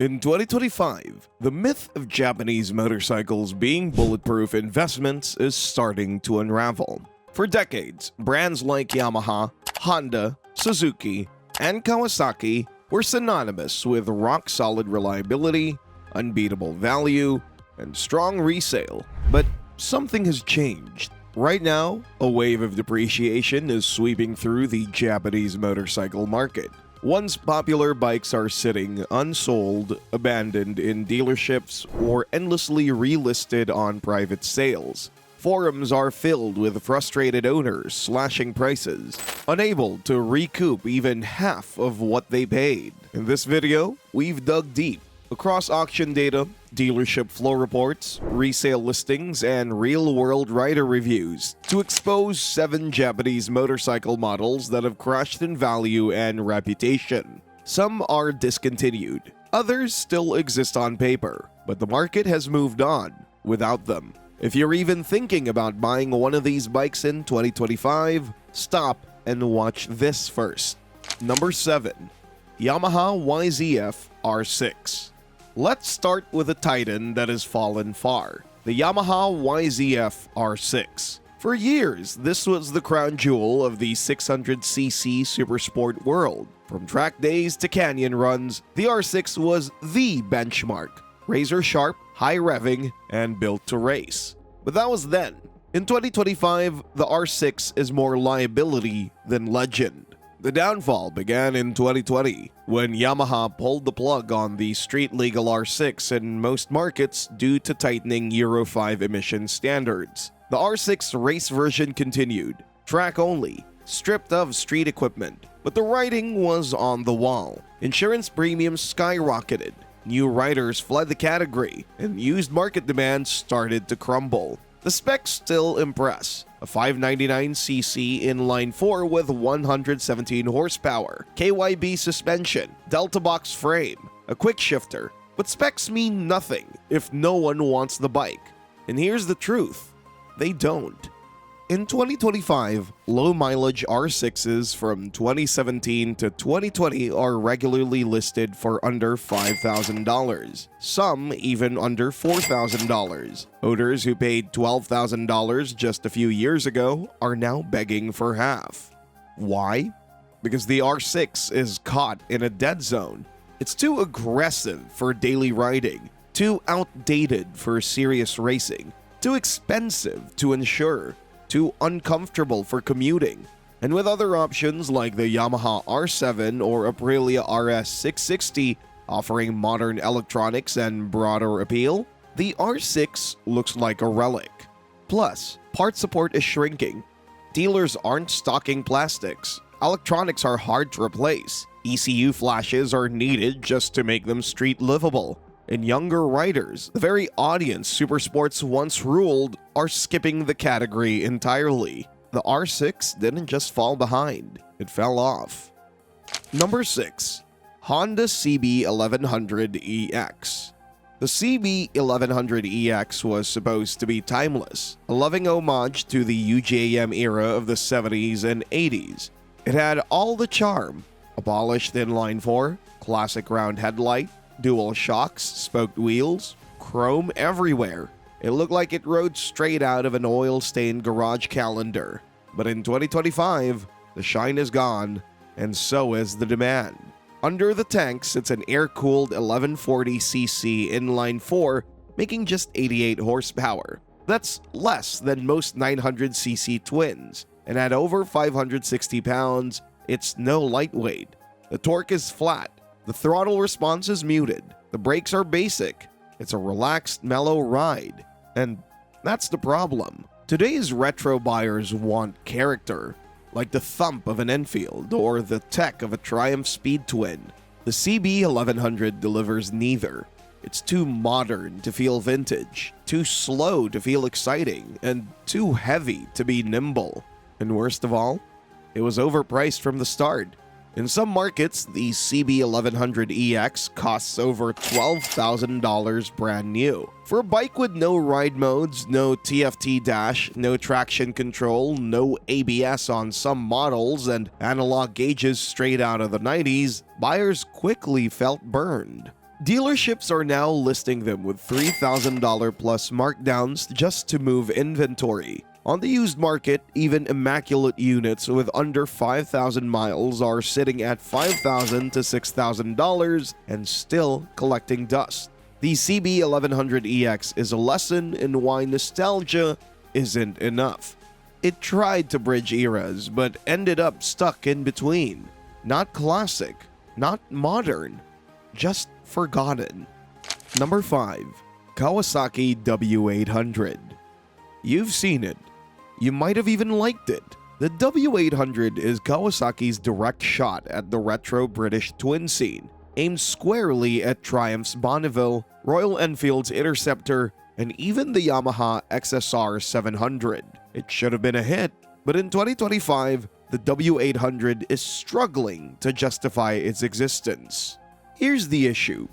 In 2025, the myth of Japanese motorcycles being bulletproof investments is starting to unravel. For decades, brands like Yamaha, Honda, Suzuki, and Kawasaki were synonymous with rock-solid reliability, unbeatable value, and strong resale. But something has changed. Right now, a wave of depreciation is sweeping through the Japanese motorcycle market. Once popular bikes are sitting unsold, abandoned in dealerships, or endlessly relisted on private sales. Forums are filled with frustrated owners slashing prices, unable to recoup even half of what they paid. In this video, we've dug deep across auction data, dealership flow reports, resale listings, and real-world rider reviews to expose 7 Japanese motorcycle models that have crashed in value and reputation. Some are discontinued, others still exist on paper, but the market has moved on without them. If you're even thinking about buying one of these bikes in 2025, stop and watch this first. Number 7. Yamaha YZF R6. Let's start with a titan that has fallen far, the Yamaha YZF R6. For years, this was the crown jewel of the 600cc supersport world. From track days to canyon runs, the R6 was the benchmark. Razor sharp, high revving, and built to race. But that was then. In 2025, the R6 is more liability than legend. The downfall began in 2020, when Yamaha pulled the plug on the street-legal R6 in most markets due to tightening Euro 5 emission standards. The R6 race version continued, track only, stripped of street equipment, but the writing was on the wall. Insurance premiums skyrocketed, new riders fled the category, and used market demand started to crumble. The specs still impress. A 599cc inline 4 with 117 horsepower, KYB suspension, Delta box frame, a quick shifter. But specs mean nothing if no one wants the bike. And here's the truth, they don't. In 2025, low-mileage R6s from 2017 to 2020 are regularly listed for under $5,000, some even under $4,000. Owners who paid $12,000 just a few years ago are now begging for half. Why? Because the R6 is caught in a dead zone. It's too aggressive for daily riding, too outdated for serious racing, too expensive to insure, too uncomfortable for commuting. And with other options like the Yamaha R7 or Aprilia RS660 offering modern electronics and broader appeal, the R6 looks like a relic. Plus, part support is shrinking. Dealers aren't stocking plastics. Electronics are hard to replace. ECU flashes are needed just to make them street livable. And younger riders, the very audience supersports once ruled, are skipping the category entirely. The R6 didn't just fall behind, it fell off. Number 6. Honda CB1100EX. The CB1100EX was supposed to be timeless, a loving homage to the UJM era of the 70s and 80s. It had all the charm, a polished inline 4, classic round headlight, dual shocks, spoked wheels, chrome everywhere. It looked like it rode straight out of an oil-stained garage calendar. But in 2025, the shine is gone, and so is the demand. Under the tank sits an air-cooled 1140cc inline 4, making just 88 horsepower. That's less than most 900cc twins, and at over 560 pounds, it's no lightweight. The torque is flat. The throttle response is muted, the brakes are basic, it's a relaxed, mellow ride, and that's the problem. Today's retro buyers want character, like the thump of an Enfield or the tech of a Triumph Speed Twin. The CB1100 delivers neither. It's too modern to feel vintage, too slow to feel exciting, and too heavy to be nimble. And worst of all, it was overpriced from the start. In some markets, the CB1100EX costs over $12,000 brand new. For a bike with no ride modes, no TFT dash, no traction control, no ABS on some models, and analog gauges straight out of the 90s, buyers quickly felt burned. Dealerships are now listing them with $3,000 plus markdowns just to move inventory. On the used market, even immaculate units with under 5,000 miles are sitting at $5,000 to $6,000 and still collecting dust. The CB1100EX is a lesson in why nostalgia isn't enough. It tried to bridge eras, but ended up stuck in between. Not classic, not modern, just forgotten. Number 5. Kawasaki W800. You've seen it. You might have even liked it. The W800 is Kawasaki's direct shot at the retro British twin scene, aimed squarely at Triumph's Bonneville, Royal Enfield's Interceptor, and even the Yamaha XSR 700. It should have been a hit, but in 2025, the W800 is struggling to justify its existence. Here's the issue.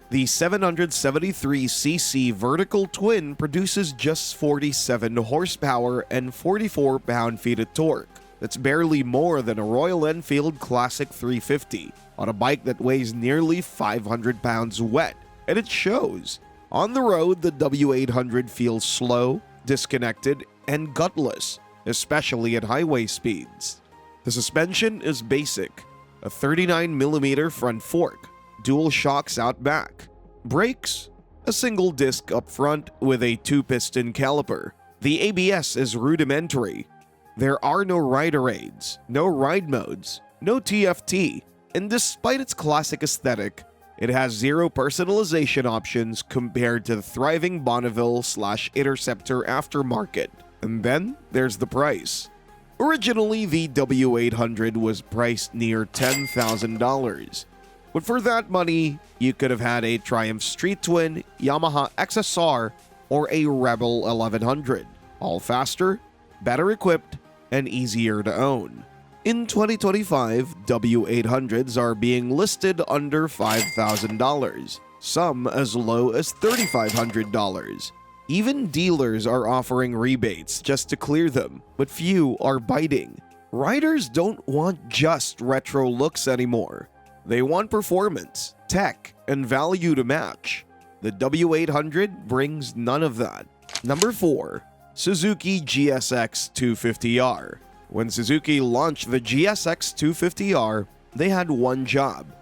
The 773cc vertical twin produces just 47 horsepower and 44 pound-feet of torque. That's barely more than a Royal Enfield Classic 350 on a bike that weighs nearly 500 pounds wet, and it shows. On the road, the W800 feels slow, disconnected, and gutless, especially at highway speeds. The suspension is basic, a 39mm front fork, dual shocks out back. Brakes, a single disc up front with a 2-piston caliper. The ABS is rudimentary. There are no rider aids, no ride modes, no TFT, and despite its classic aesthetic, it has zero personalization options compared to the thriving Bonneville/Interceptor aftermarket. And then there's the price. Originally, the W800 was priced near $10,000. But for that money, you could have had a Triumph Street Twin, Yamaha XSR, or a Rebel 1100, all faster, better equipped, and easier to own. In 2025, W800s are being listed under $5,000, some as low as $3,500. Even dealers are offering rebates just to clear them, but few are biting. Riders don't want just retro looks anymore. They want performance, tech, and value to match. The W800 brings none of that. Number 4. Suzuki GSX 250R. When Suzuki launched the GSX 250R, they had one job: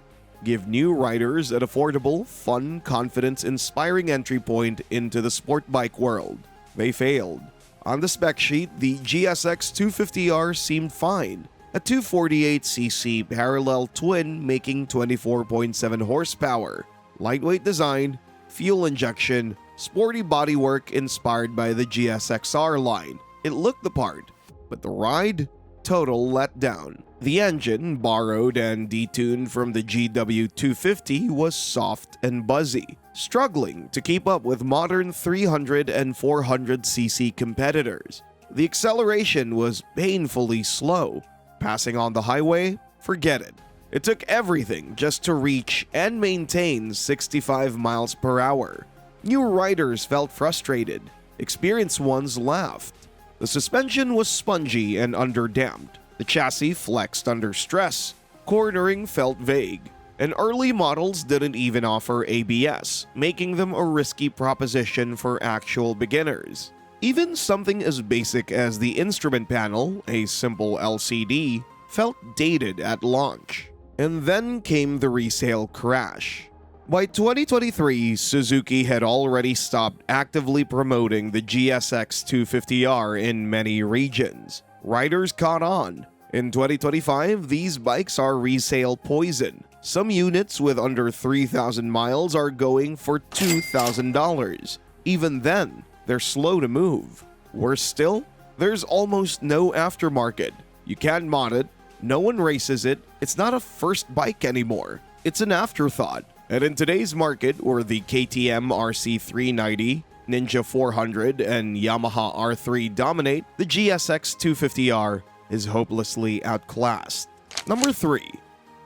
give new riders an affordable, fun, confidence-inspiring entry point into the sport bike world. They failed. On the spec sheet, the GSX 250R seemed fine. A 248cc parallel twin making 24.7 horsepower, lightweight design, fuel injection, sporty bodywork inspired by the GSXR line. It looked the part, but the ride? Total letdown. The engine, borrowed and detuned from the GW250, was soft and buzzy, struggling to keep up with modern 300 and 400cc competitors. The acceleration was painfully slow. Passing on the highway? Forget it. It took everything just to reach and maintain 65 miles per hour. New riders felt frustrated. Experienced ones laughed. The suspension was spongy and underdamped. The chassis flexed under stress. Cornering felt vague. And early models didn't even offer ABS, making them a risky proposition for actual beginners. Even something as basic as the instrument panel, a simple LCD, felt dated at launch. And then came the resale crash. By 2023, Suzuki had already stopped actively promoting the GSX 250R in many regions. Riders caught on. In 2025, these bikes are resale poison. Some units with under 3,000 miles are going for $2,000. Even then, they're slow to move. Worse still, there's almost no aftermarket. You can't mod it, no one races it, it's not a first bike anymore. It's an afterthought. And in today's market, where the KTM RC390, Ninja 400, and Yamaha R3 dominate, the GSX 250R is hopelessly outclassed. Number 3.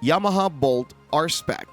Yamaha Bolt RSpec.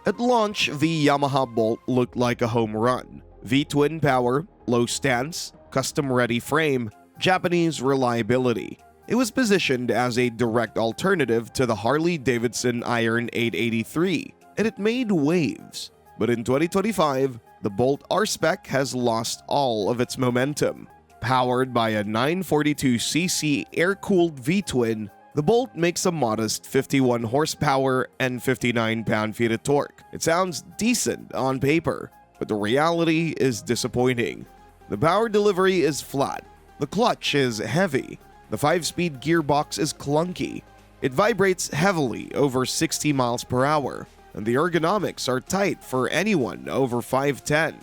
At launch, the Yamaha Bolt looked like a home run. V-twin power, low stance, custom-ready frame, Japanese reliability. It was positioned as a direct alternative to the Harley-Davidson Iron 883, and it made waves. But in 2025, the Bolt RSpec has lost all of its momentum. Powered by a 942cc air-cooled V-twin, the Bolt makes a modest 51 horsepower and 59 pound-feet of torque. It sounds decent on paper, but the reality is disappointing. The power delivery is flat, the clutch is heavy, the 5-speed gearbox is clunky, it vibrates heavily over 60 miles per hour, and the ergonomics are tight for anyone over 5'10".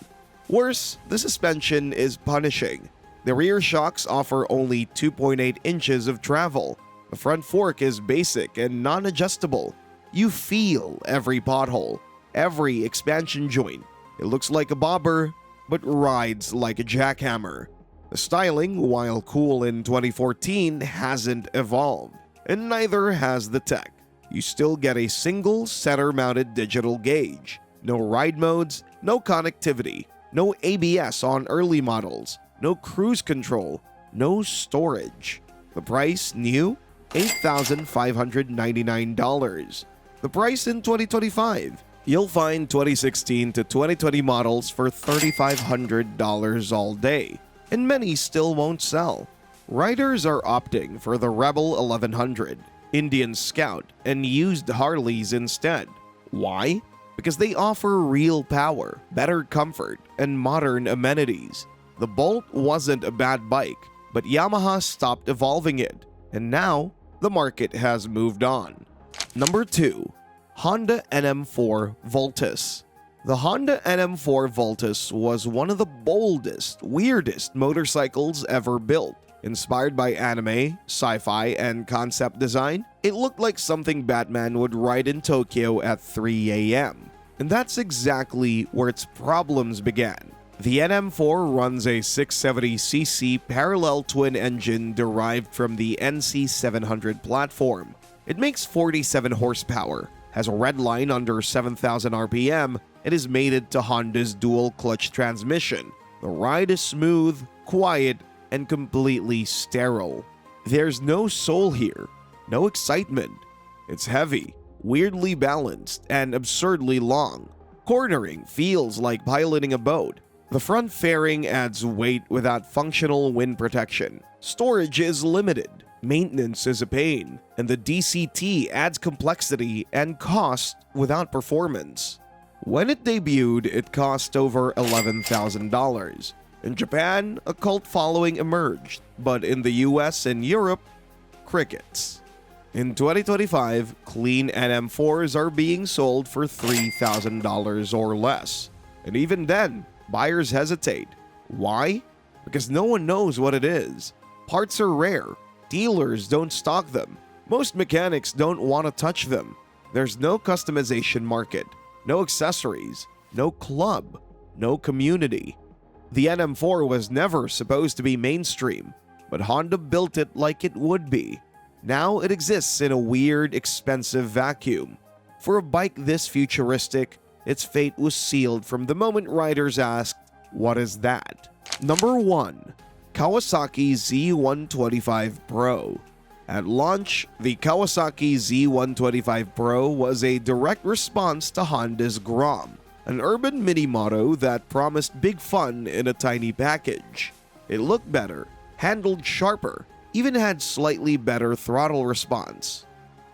Worse, the suspension is punishing. The rear shocks offer only 2.8 inches of travel. The front fork is basic and non-adjustable. You feel every pothole, every expansion joint. It looks like a bobber, but rides like a jackhammer. The styling, while cool in 2014, hasn't evolved, and neither has the tech. You still get a single center-mounted digital gauge. No ride modes, no connectivity, no ABS on early models, no cruise control, no storage. The price new? $8,599. The price in 2025? You'll find 2016 to 2020 models for $3,500 all day, and many still won't sell. Riders are opting for the Rebel 1100, Indian Scout, and used Harleys instead. Why? Because they offer real power, better comfort, and modern amenities. The Bolt wasn't a bad bike, but Yamaha stopped evolving it, and now the market has moved on. Number 2. Honda NM4 Voltus. The Honda NM4 Voltus was one of the boldest, weirdest motorcycles ever built. Inspired by anime, sci-fi, and concept design, it looked like something Batman would ride in Tokyo at 3 a.m. And that's exactly where its problems began. The NM4 runs a 670cc parallel twin engine derived from the NC700 platform. It makes 47 horsepower, has a red line under 7,000 RPM, and is mated to Honda's dual-clutch transmission. The ride is smooth, quiet, and completely sterile. There's no soul here, no excitement. It's heavy, weirdly balanced, and absurdly long. Cornering feels like piloting a boat. The front fairing adds weight without functional wind protection. Storage is limited. Maintenance is a pain. And the DCT adds complexity and cost without performance. When it debuted, it cost over $11,000. In Japan, a cult following emerged, but in the US and Europe, crickets. In 2025, clean NM4s are being sold for $3,000 or less. And even then, buyers hesitate. Why? Because no one knows what it is. Parts are rare. Dealers don't stock them. Most mechanics don't want to touch them. There's no customization market, no accessories, no club, no community. The NM4 was never supposed to be mainstream, but Honda built it like it would be. Now it exists in a weird, expensive vacuum. For a bike this futuristic, its fate was sealed from the moment riders asked, "What is that?" Number 1. Kawasaki Z125 Pro. At launch, the Kawasaki Z125 Pro was a direct response to Honda's Grom, an urban mini moto that promised big fun in a tiny package. It looked better, handled sharper, even had slightly better throttle response.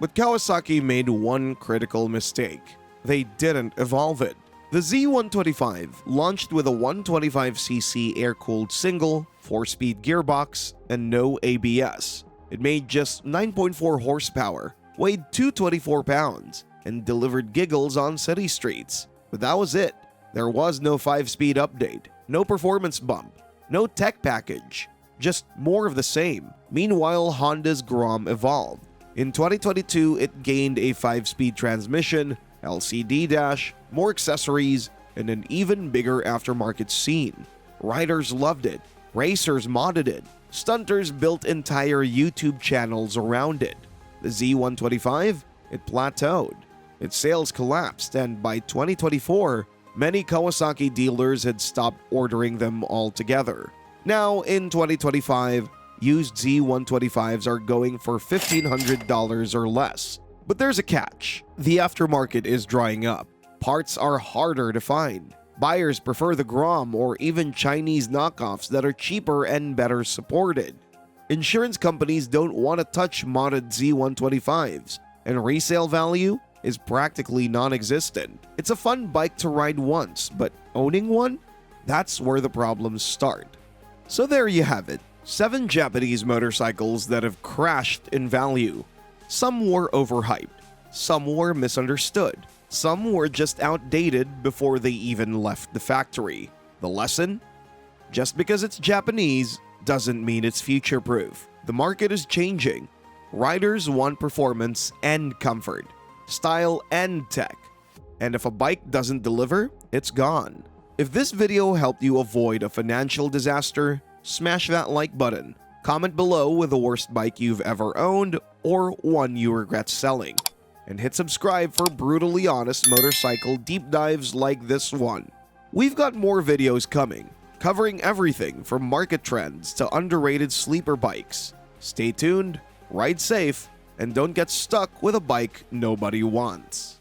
But Kawasaki made one critical mistake. They didn't evolve it. The Z125 launched with a 125cc air-cooled single, 4-speed gearbox, and no ABS. It made just 9.4 horsepower, weighed 224 pounds, and delivered giggles on city streets. But that was it. There was no 5-speed update, no performance bump, no tech package, just more of the same. Meanwhile, Honda's Grom evolved. In 2022, it gained a 5-speed transmission, LCD dash, more accessories, and an even bigger aftermarket scene. Riders loved it, racers modded it, stunters built entire YouTube channels around it. The Z125, it plateaued. Its sales collapsed, and by 2024, many Kawasaki dealers had stopped ordering them altogether. Now, in 2025, used Z125s are going for $1,500 or less. But there's a catch. The aftermarket is drying up. Parts are harder to find. Buyers prefer the Grom or even Chinese knockoffs that are cheaper and better supported. Insurance companies don't want to touch modded Z125s, and resale value is practically non-existent. It's a fun bike to ride once, but owning one? That's where the problems start. So there you have it, 7 Japanese motorcycles that have crashed in value. Some were overhyped, some were misunderstood, some were just outdated before they even left the factory. The lesson? Just because it's Japanese doesn't mean it's future-proof. The market is changing. Riders want performance and comfort, style and tech. And if a bike doesn't deliver, it's gone. If this video helped you avoid a financial disaster, smash that like button. Comment below with the worst bike you've ever owned or one you regret selling. And hit subscribe for brutally honest motorcycle deep dives like this one. We've got more videos coming, covering everything from market trends to underrated sleeper bikes. Stay tuned, ride safe, and don't get stuck with a bike nobody wants.